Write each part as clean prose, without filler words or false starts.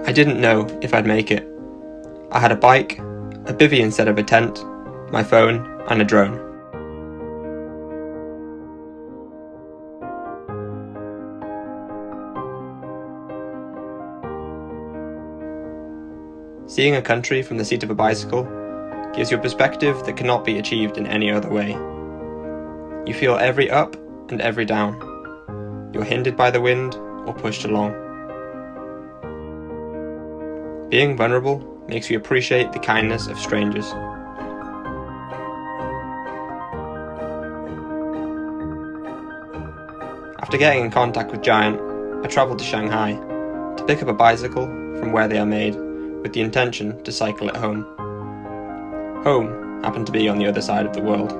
I didn't know if I'd make it. I had a bike, a bivvy instead of a tent, my phone, and a drone. Seeing a country from the seat of a bicycle gives you a perspective that cannot be achieved in any other way. You feel every up and every down. You're hindered by the wind or pushed along. Being vulnerable makes you appreciate the kindness of strangers. After getting in contact with Giant, I travelled to Shanghai to pick up a bicycle from where they are made with the intention to cycle it home. Home happened to be on the other side of the world.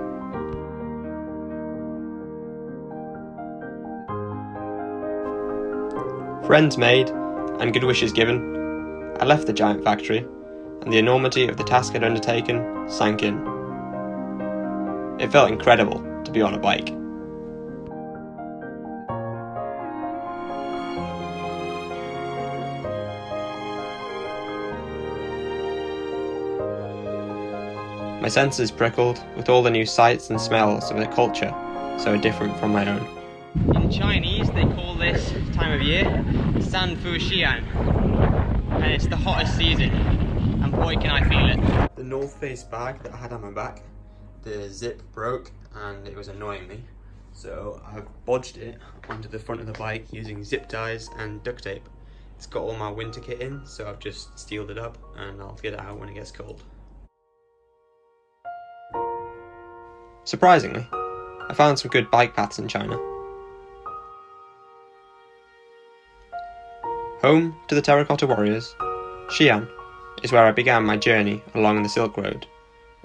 Friends made and good wishes given, I left the Giant factory, and the enormity of the task I'd undertaken sank in. It felt incredible to be on a bike. My senses prickled with all the new sights and smells of a culture so different from my own. In Chinese, they call this time of year Sanfu Xian, and it's the hottest season, and boy can I feel it. The North Face bag that I had on my back, the zip broke and it was annoying me, so I've bodged it onto the front of the bike using zip ties and duct tape. It's got all my winter kit in, so I've just steeled it up and I'll get it out when it gets cold. Surprisingly, I found some good bike paths in China. Home to the terracotta warriors, Xi'an is where I began my journey along the Silk Road,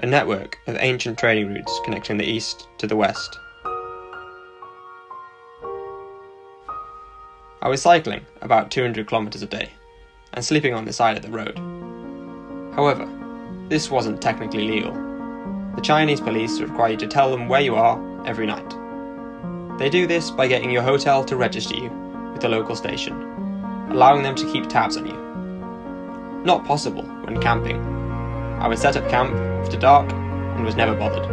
a network of ancient trading routes connecting the east to the west. I was cycling about 200 kilometers a day and sleeping on the side of the road. However, this wasn't technically legal. The Chinese police require you to tell them where you are every night. They do this by getting your hotel to register you with the local station, allowing them to keep tabs on you. Not possible when camping. I would set up camp after dark and was never bothered.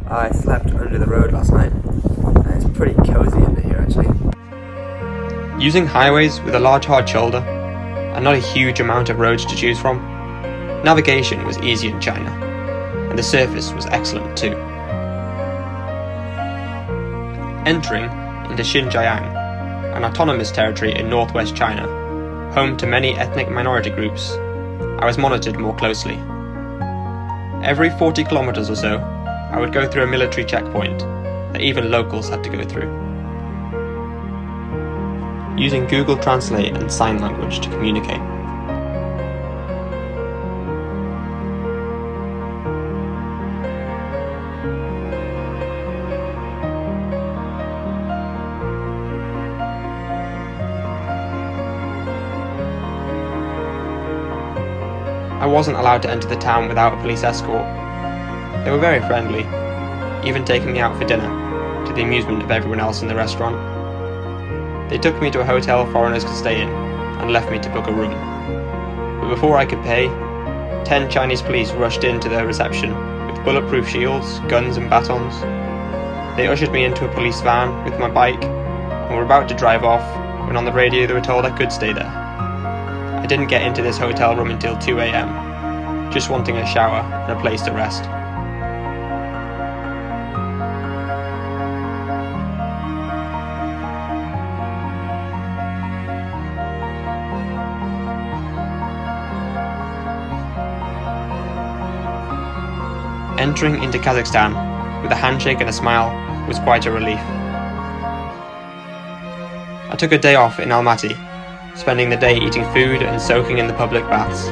I slept under the road last night, and it's pretty cozy under here actually. Using highways with a large hard shoulder, and not a huge amount of roads to choose from, navigation was easy in China, and the surface was excellent too. Entering into Xinjiang, an autonomous territory in northwest China, home to many ethnic minority groups, I was monitored more closely. Every 40 kilometers or so, I would go through a military checkpoint that even locals had to go through. Using Google Translate and sign language to communicate. I wasn't allowed to enter the town without a police escort. They were very friendly, even taking me out for dinner, to the amusement of everyone else in the restaurant. They took me to a hotel foreigners could stay in and left me to book a room. But before I could pay, 10 Chinese police rushed into the reception with bulletproof shields, guns and batons. They ushered me into a police van with my bike and were about to drive off when on the radio they were told I could stay there. I didn't get into this hotel room until 2 AM, just wanting a shower and a place to rest. Entering into Kazakhstan with a handshake and a smile was quite a relief. I took a day off in Almaty, spending the day eating food and soaking in the public baths,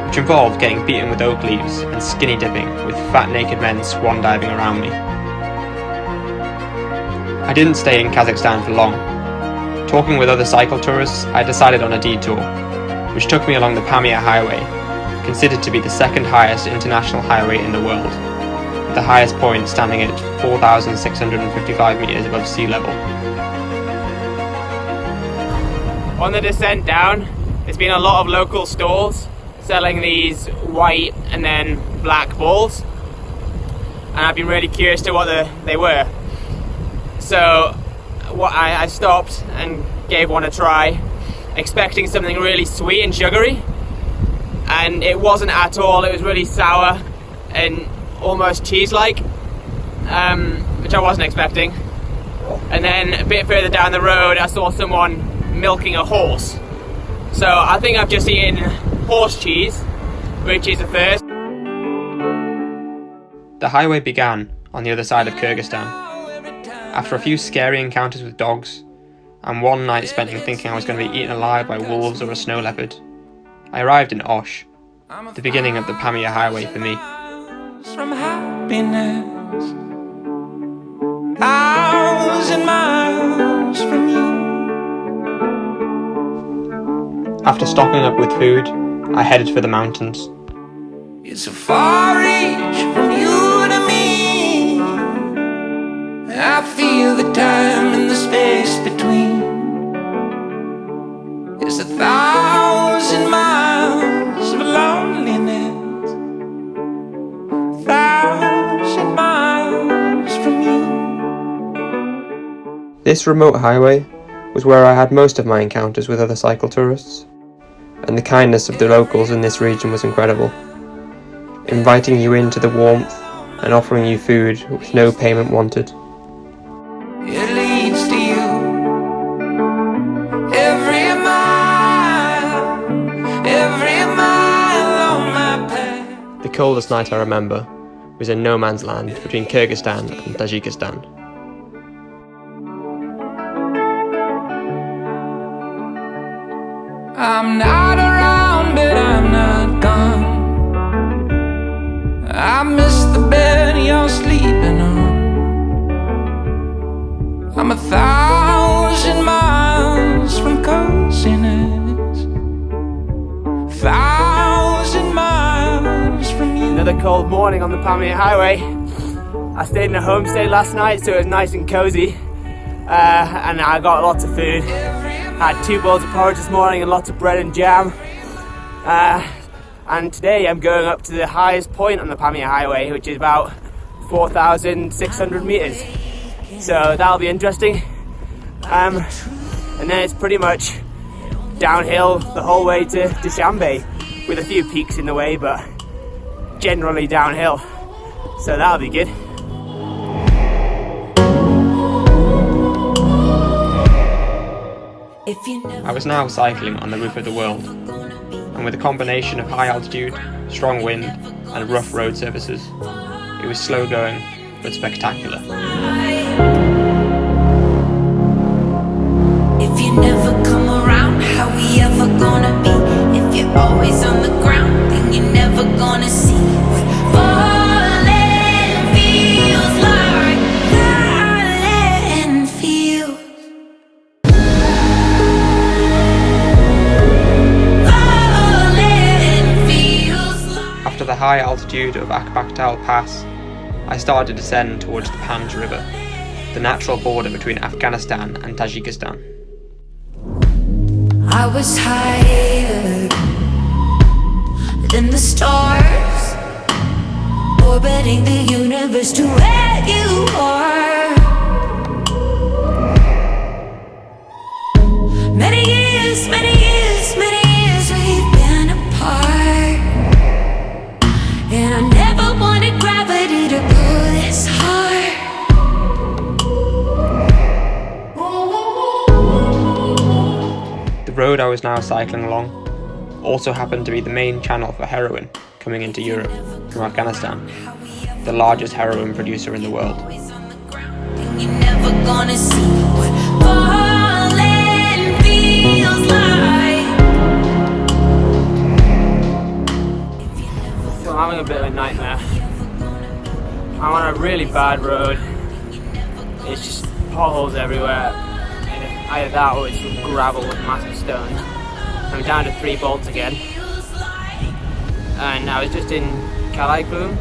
which involved getting beaten with oak leaves and skinny dipping with fat naked men swan diving around me. I didn't stay in Kazakhstan for long. Talking with other cycle tourists, I decided on a detour, which took me along the Pamir Highway, considered to be the second highest international highway in the world, with the highest point standing at 4,655 meters above sea level. On the descent down, there's been a lot of local stalls selling these white and then black balls, and I've been really curious to what they were. So I stopped and gave one a try, expecting something really sweet and sugary, and it wasn't at all. It was really sour and almost cheese-like, which I wasn't expecting. And then a bit further down the road I saw someone milking a horse. So I think I've just eaten horse cheese, which is a first. The highway began on the other side of Kyrgyzstan. After a few scary encounters with dogs, and one night spent thinking I was going to be eaten alive by wolves or a snow leopard, I arrived in Osh, the beginning of the Pamir Highway for me. From happiness, thousand miles from you. After stocking up with food, I headed for the mountains. It's a far reach from you to me. I feel the time and the space between. It's 1,000 miles of loneliness, 1,000 miles from you. This remote highway was where I had most of my encounters with other cycle tourists, and the kindness of the locals in this region was incredible, inviting you into the warmth and offering you food with no payment wanted. It leads to you every mile on my path. The coldest night I remember was in no man's land between Kyrgyzstan and Tajikistan. I'm not around, but I'm not gone. I miss the bed you're sleeping on. I'm 1,000 miles from coziness, 1,000 miles from you. Another cold morning on the Pamir Highway. I stayed in a homestay last night, so it was nice and cozy, and I got lots of food. I had 2 bowls of porridge this morning and lots of bread and jam. And today I'm going up to the highest point on the Pamir Highway, which is about 4,600 meters. So that'll be interesting. And then it's pretty much downhill the whole way to Dushanbe, with a few peaks in the way, but generally downhill. So that'll be good. I was now cycling on the roof of the world, and with a combination of high altitude, strong wind and rough road surfaces, it was slow going but spectacular. If you never come around, how we ever gonna be? If you're always on the ground, then you're never gonna see what falling feels like. Falling feels. After the high altitude of Akbaktal Pass, I started to descend towards the Panj River, the natural border between Afghanistan and Tajikistan. I was higher than the stars, orbiting the universe to where you are. Many years, many years, many years we've been apart, and I never wanted gravity to pull this hard. The road I was now cycling along also happened to be the main channel for heroin coming into Europe from Afghanistan, the largest heroin producer in the world. You're never gonna see what falling feels like. So I'm having a bit of a nightmare. I'm on a really bad road. It's just potholes everywhere. Either that or it's gravel with massive stones. I'm down to 3 bolts again. And I was just in Kalaikloon.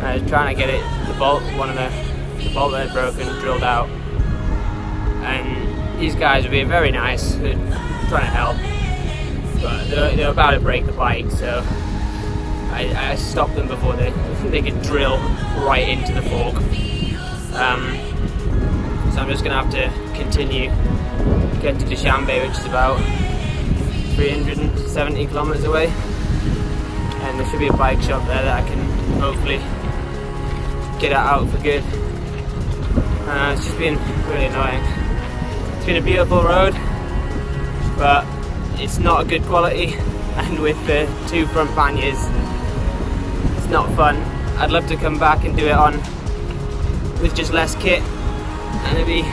I was trying to get the bolt that had broken, drilled out. And these guys were being very nice, they're trying to help. But they were about to break the bike, so I stopped them before they could drill right into the fork. So I'm just going to have to continue, get to Dushanbe, which is about 370 kilometers away. And there should be a bike shop there that I can hopefully get it out for good. It's just been really annoying. It's been a beautiful road, but it's not a good quality, and with the 2 front panniers, it's not fun. I'd love to come back and do it on with just less kit, and it'd be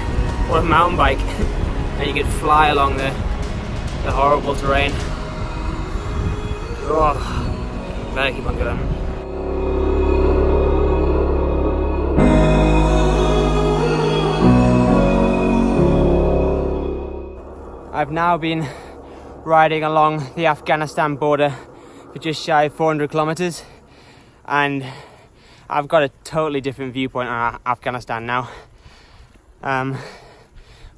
on a mountain bike, and you could fly along the horrible terrain. Oh, better keep on going. I've now been riding along the Afghanistan border for just shy of 400 kilometers, and I've got a totally different viewpoint on Afghanistan now.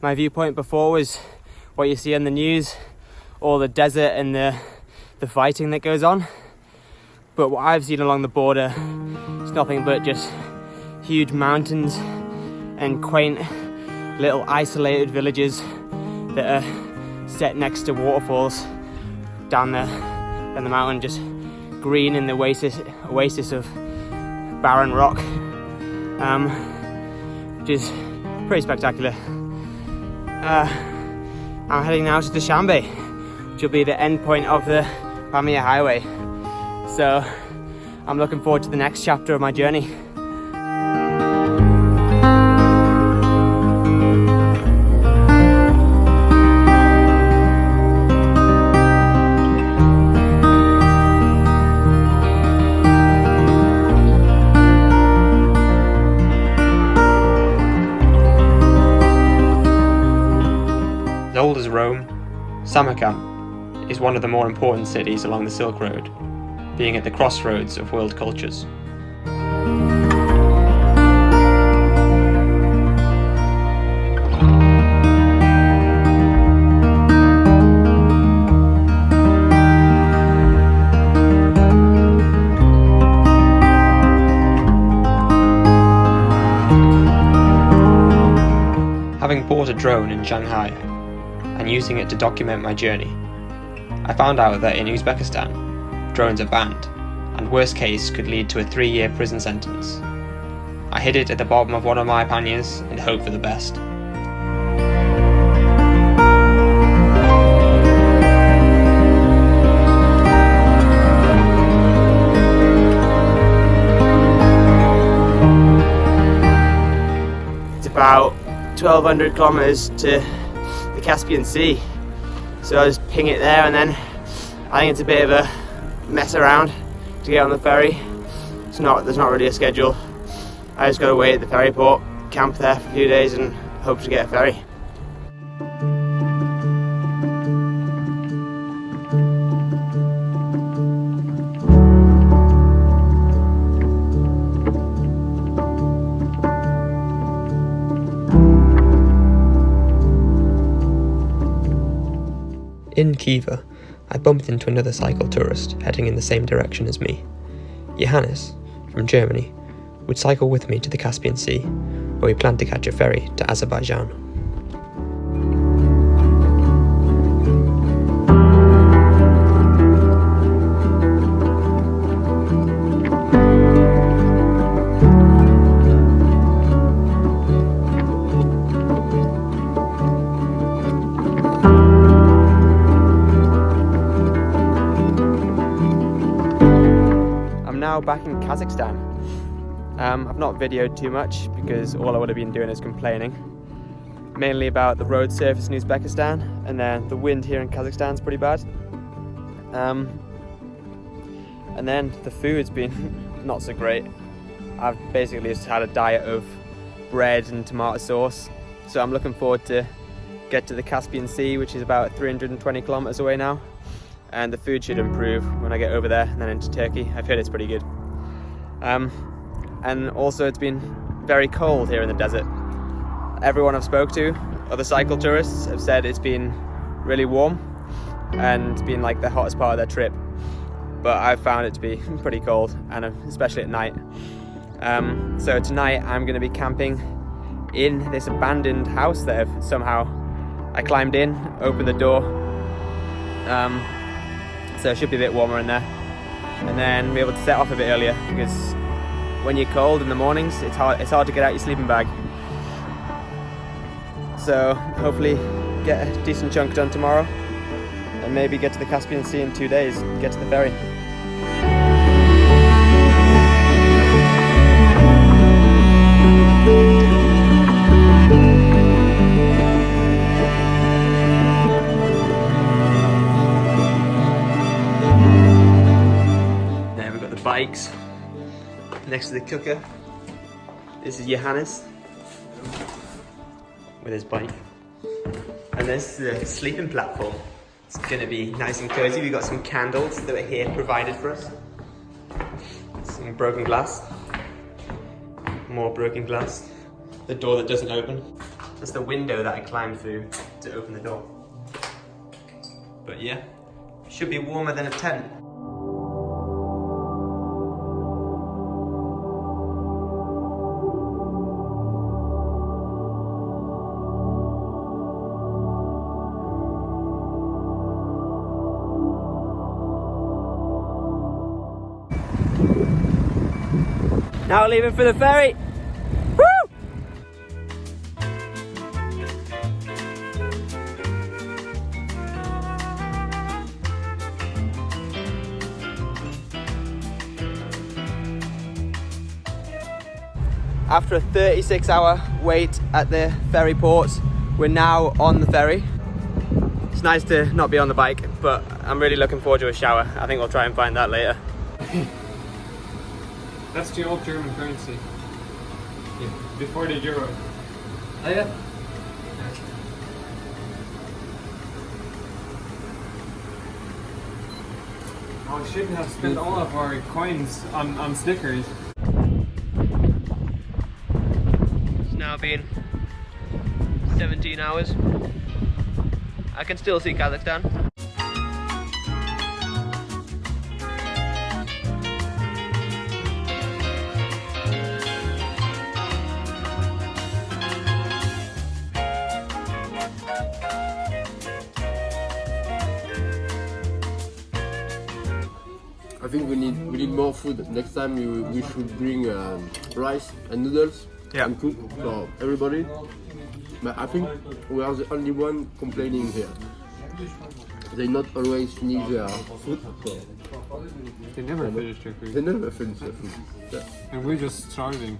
My viewpoint before was what you see on the news, all the desert and the fighting that goes on. But what I've seen along the border is nothing but just huge mountains and quaint little isolated villages that are set next to waterfalls down the mountain, just green in the oasis of barren rock, which is pretty spectacular. I'm heading now to Dushanbe, which will be the end point of the Pamir Highway. So I'm looking forward to the next chapter of my journey. As old as Rome, Samarkand is one of the more important cities along the Silk Road, being at the crossroads of world cultures. Having bought a drone in Shanghai and using it to document my journey, I found out that in Uzbekistan, drones are banned, and worst case could lead to a 3-year prison sentence. I hid it at the bottom of one of my panniers and hoped for the best. It's about 1,200 kilometers to the Caspian Sea, so I'll just ping it there, and then I think it's a bit of a mess around to get on the ferry. There's not really a schedule. I just got to wait at the ferry port, camp there for a few days, and hope to get a ferry. In Khiva, I bumped into another cycle tourist heading in the same direction as me. Johannes, from Germany, would cycle with me to the Caspian Sea, where we planned to catch a ferry to Azerbaijan. Now back in Kazakhstan. I've not videoed too much because all I would have been doing is complaining, mainly about the road surface in Uzbekistan, and then the wind here in Kazakhstan is pretty bad. And then the food's been not so great. I've basically just had a diet of bread and tomato sauce, so I'm looking forward to get to the Caspian Sea, which is about 320 kilometers away now. And the food should improve when I get over there and then into Turkey. I've heard it's pretty good. And also it's been very cold here in the desert. Everyone I've spoke to, other cycle tourists, have said it's been really warm and been like the hottest part of their trip. But I've found it to be pretty cold, and especially at night. So tonight I'm going to be camping in this abandoned house that I climbed in, opened the door. So it should be a bit warmer in there, and then be able to set off a bit earlier, because when you're cold in the mornings it's hard to get out your sleeping bag. So hopefully get a decent chunk done tomorrow, and maybe get to the Caspian Sea in 2 days, get to the ferry. Bikes next to the cooker. This is Johannes with his bike, and this is the sleeping platform. It's gonna be nice and cozy. We've got some candles that were here provided for us, some broken glass, more broken glass, the door that doesn't open. That's the window that I climbed through to open the door. But yeah, should be warmer than a tent. Now leaving for the ferry. Woo! After a 36-hour wait at the ferry port, we're now on the ferry. It's nice to not be on the bike, but I'm really looking forward to a shower. I think we'll try and find that later. That's the old German currency. Yeah. Before the euro. Oh yeah? Oh, we shouldn't have spent all of our coins on stickers. It's now been 17 hours. I can still see Kazakhstan. I think we need more food. Next time we should bring rice and noodles and cook for everybody. But I think we are the only one complaining here. They not always finish their food. So They never finish their food. they never finish their food. Yeah. And we're just starving.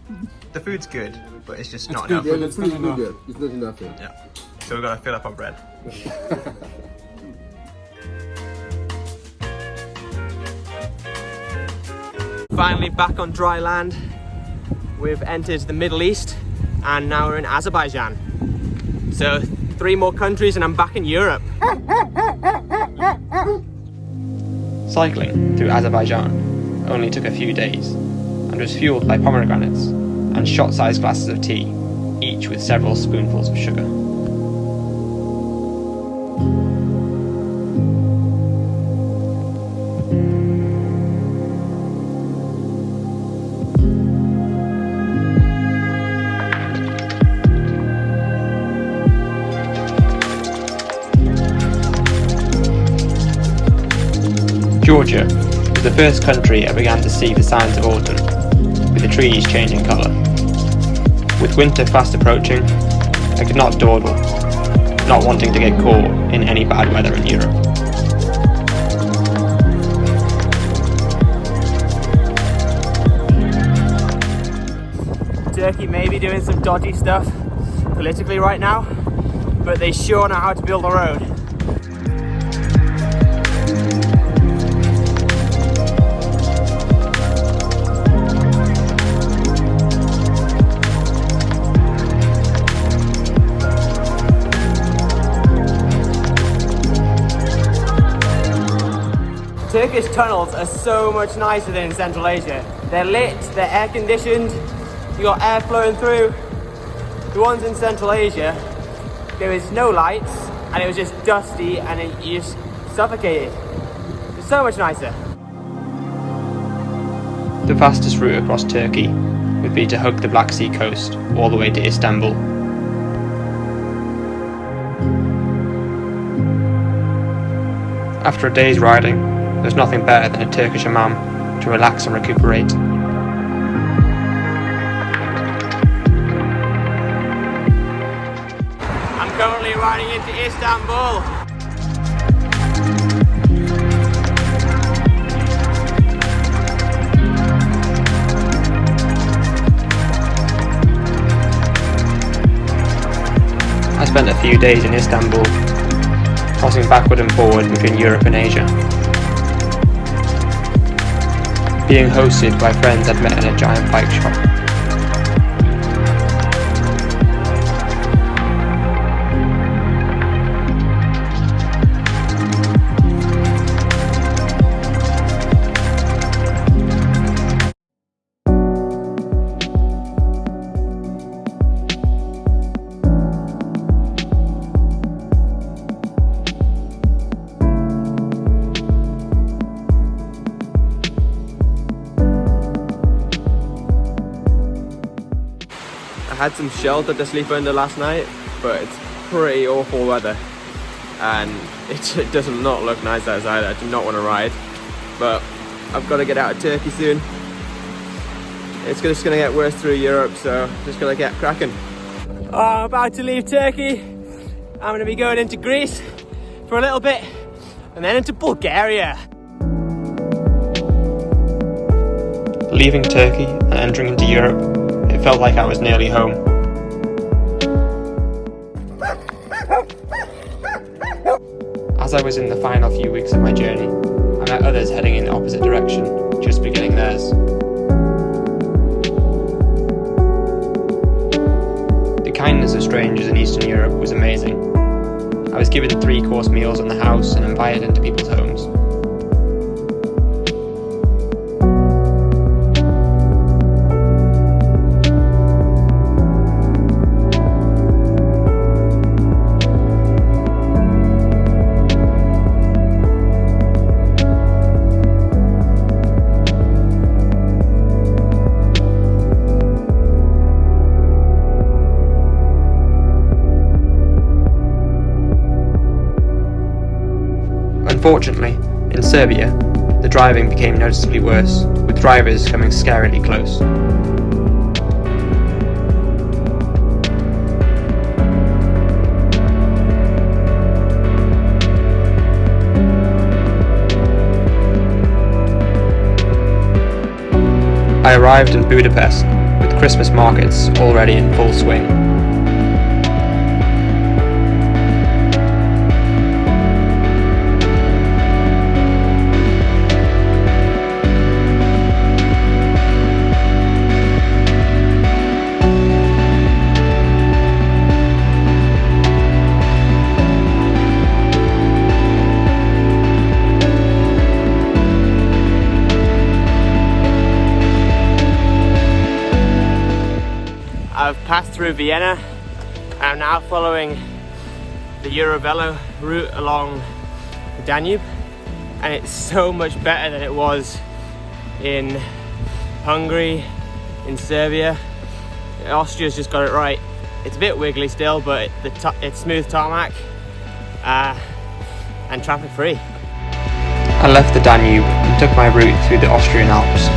The food's good, but it's just not good, enough. Yeah, it's the food not is enough. good. It's not enough. Yeah. Yeah. So we've got to fill up our bread. Finally back on dry land. We've entered the Middle East and now we're in Azerbaijan. So 3 more countries and I'm back in Europe. Cycling through Azerbaijan only took a few days and was fueled by pomegranates and shot-sized glasses of tea, each with several spoonfuls of sugar. Georgia was the first country I began to see the signs of autumn, with the trees changing colour. With winter fast approaching, I could not dawdle, not wanting to get caught in any bad weather in Europe. Turkey may be doing some dodgy stuff politically right now, but they sure know how to build a road. Turkish tunnels are so much nicer than in Central Asia. They're lit, they're air conditioned, you got air flowing through. The ones in Central Asia, there was no lights and it was just dusty and you just suffocated. It's so much nicer. The fastest route across Turkey would be to hug the Black Sea coast all the way to Istanbul. After a day's riding, there's nothing better than a Turkish hammam to relax and recuperate. I'm currently riding into Istanbul. I spent a few days in Istanbul, crossing backward and forward between Europe and Asia. Being hosted by friends I'd met in a giant bike shop. I had some shelter to sleep under last night, but it's pretty awful weather and it does not look nice outside. I do not want to ride, but I've got to get out of Turkey soon. It's just going to get worse through Europe, so just got to get cracking. Oh, I'm about to leave Turkey. I'm going to be going into Greece for a little bit and then into Bulgaria. Leaving Turkey and entering into Europe, it felt like I was nearly home. As I was in the final few weeks of my journey, I met others heading in the opposite direction, just beginning theirs. The kindness of strangers in Eastern Europe was amazing. I was given 3-course meals in the house and invited into people's homes. Unfortunately, in Serbia, the driving became noticeably worse, with drivers coming scarily close. I arrived in Budapest, with Christmas markets already in full swing. I've passed through Vienna. I'm now following the Eurovelo route along the Danube, and it's so much better than it was in Hungary, in Serbia. Austria's just got it right. It's a bit wiggly still, but it's smooth tarmac and traffic free. I left the Danube and took my route through the Austrian Alps.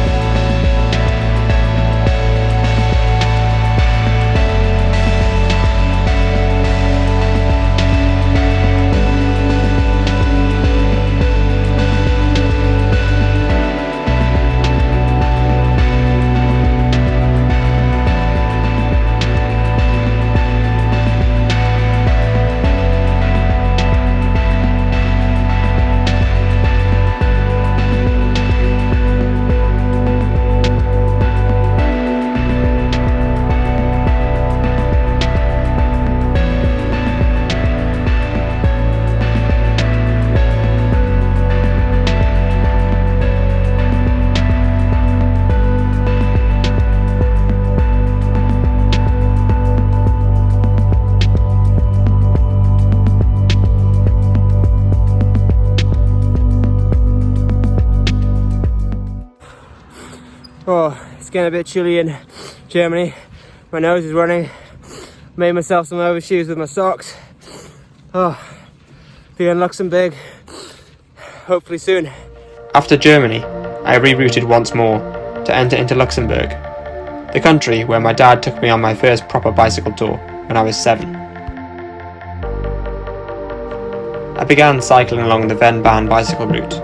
Oh, it's getting a bit chilly in Germany. My nose is running. Made myself some overshoes with my socks. Oh, be in Luxembourg hopefully soon. After Germany, I rerouted once more to enter into Luxembourg, the country where my dad took me on my first proper bicycle tour when I was 7. I began cycling along the Vennbahn bicycle route,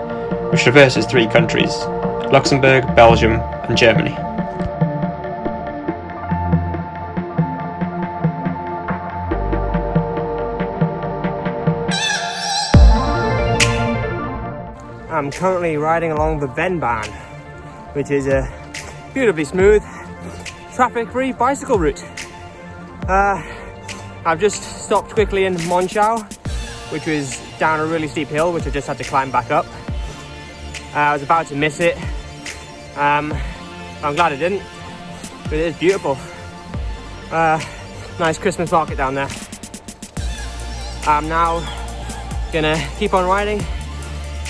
which traverses 3 countries: Luxembourg, Belgium and Germany. I'm currently riding along the Vennbahn, which is a beautifully smooth, traffic-free bicycle route. I've just stopped quickly in Monschau, which was down a really steep hill, which I just had to climb back up. I was about to miss it. I'm glad I didn't, but it is beautiful. Nice Christmas market down there. I'm now gonna keep on riding,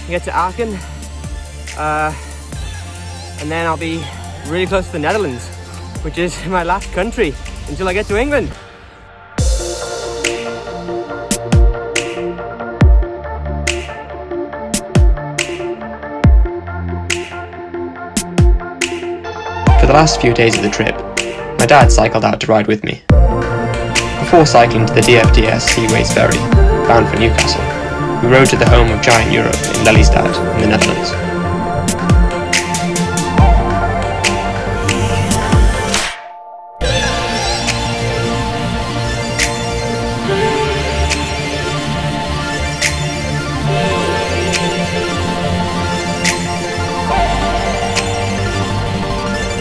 get to Aachen, and then I'll be really close to the Netherlands, which is my last country until I get to England. For the last few days of the trip, my dad cycled out to ride with me. Before cycling to the DFDS Seaways ferry, bound for Newcastle, we rode to the home of Giant Europe in Lelystad in the Netherlands.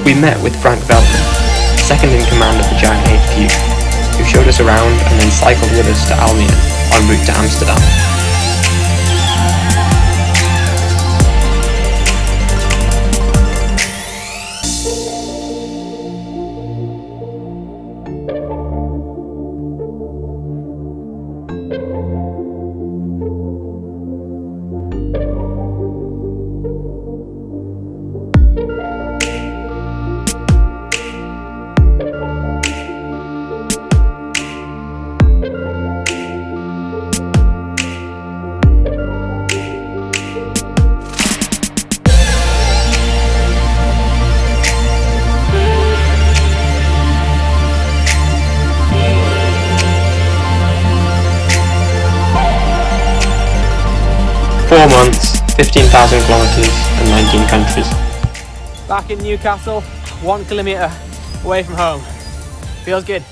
We met with Frank Veltman, second in command of the Giant HQ, who showed us around and then cycled with us to Almere, en route to Amsterdam. 4 months, 15,000 kilometers and 19 countries. Back in Newcastle, 1 kilometer away from home. Feels good.